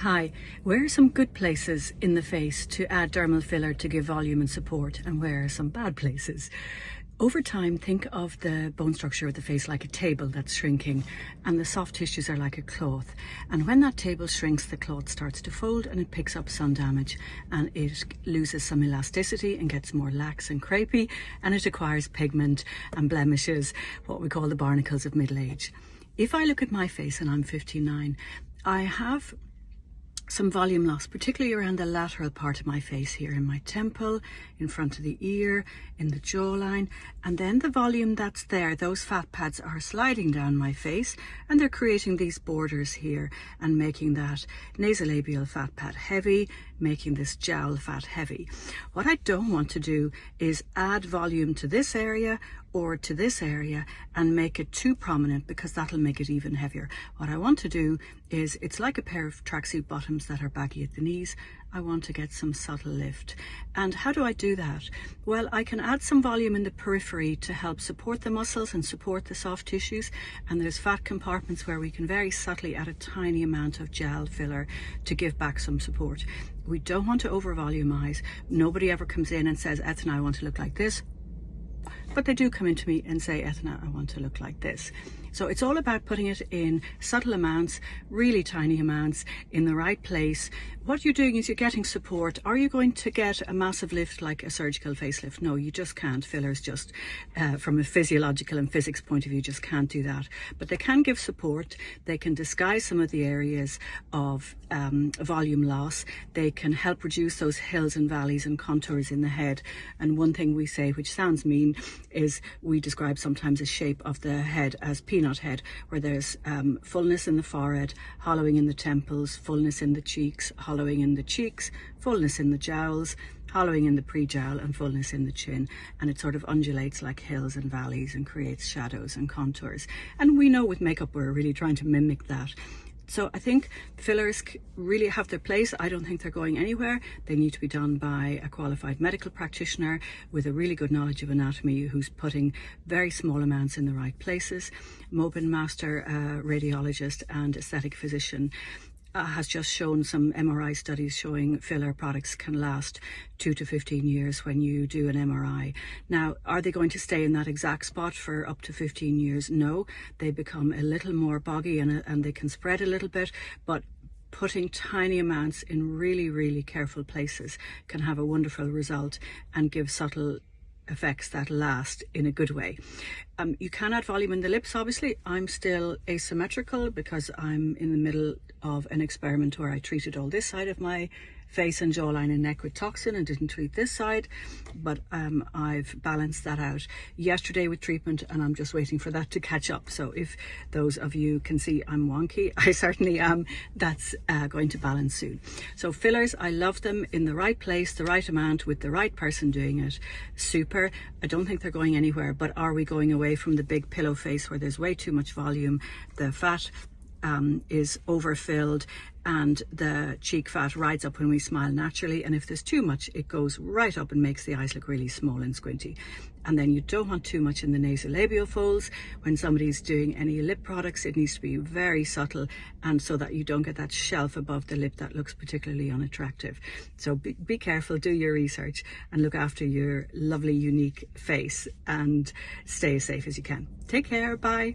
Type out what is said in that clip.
Hi, where are some good places in the face to add dermal filler to give volume and support, and where are some bad places? Over time, think of the bone structure of the face like a table that's shrinking, and the soft tissues are like a cloth. And when that table shrinks, the cloth starts to fold and it picks up sun damage, and it loses some elasticity and gets more lax and crepey, and it acquires pigment and blemishes, what we call the barnacles of middle age. If I look at my face, and I'm 59, I have some volume loss, particularly around the lateral part of my face here, in my temple, in front of the ear, in the jawline, and then the volume that's there, those fat pads are sliding down my face and they're creating these borders here and making that nasolabial fat pad heavy, making this jowl fat heavy. What I don't want to do is add volume to this area or to this area and make it too prominent, because that'll make it even heavier. What I want to do is, it's like a pair of tracksuit bottoms that are baggy at the knees. I want to get some subtle lift. And how do I do that? Well, I can add some volume in the periphery to help support the muscles and support the soft tissues. And there's fat compartments where we can very subtly add a tiny amount of gel filler to give back some support. We don't want to over volumize. Nobody ever comes in and says, Eithne, I want to look like this. But they do come into me and say, Eithne, I want to look like this. So it's all about putting it in subtle amounts, really tiny amounts, in the right place. What you're doing is you're getting support. Are you going to get a massive lift like a surgical facelift? No, you just can't. Fillers just, from a physiological and physics point of view, just can't do that. But they can give support. They can disguise some of the areas of volume loss. They can help reduce those hills and valleys and contours in the head. And one thing we say, which sounds mean, is we describe sometimes the shape of the head as peanut head, where there's fullness in the forehead, hollowing in the temples, fullness in the cheeks, hollowing in the cheeks, fullness in the jowls, hollowing in the pre-jowl, and fullness in the chin. And it sort of undulates like hills and valleys and creates shadows and contours. And we know with makeup we're really trying to mimic that. So I think fillers really have their place. I don't think they're going anywhere. They need to be done by a qualified medical practitioner with a really good knowledge of anatomy, who's putting very small amounts in the right places. Mobin master radiologist and aesthetic physician has just shown some MRI studies showing filler products can last 2 to 15 years when you do an MRI. Now, are they going to stay in that exact spot for up to 15 years? No, they become a little more boggy and they can spread a little bit, but putting tiny amounts in really, really careful places can have a wonderful result and give subtle effects that last in a good way. You can add volume in the lips, obviously. I'm still asymmetrical because I'm in the middle of an experiment where I treated all this side of my face and jawline and neck with toxin and didn't treat this side, but I've balanced that out yesterday with treatment, and I'm just waiting for that to catch up. So if those of you can see I'm wonky, I certainly am. That's going to balance soon. So fillers, I love them in the right place, the right amount, with the right person doing it. Super. I don't think they're going anywhere, but are we going away from the big pillow face where there's way too much volume, the fat is overfilled, and the cheek fat rides up when we smile naturally, and if there's too much, it goes right up and makes the eyes look really small and squinty. And then you don't want too much in the nasolabial folds. When somebody's doing any lip products, it needs to be very subtle, and so that you don't get that shelf above the lip that looks particularly unattractive. So be careful, do your research, and look after your lovely, unique face, and stay as safe as you can. Take care, bye.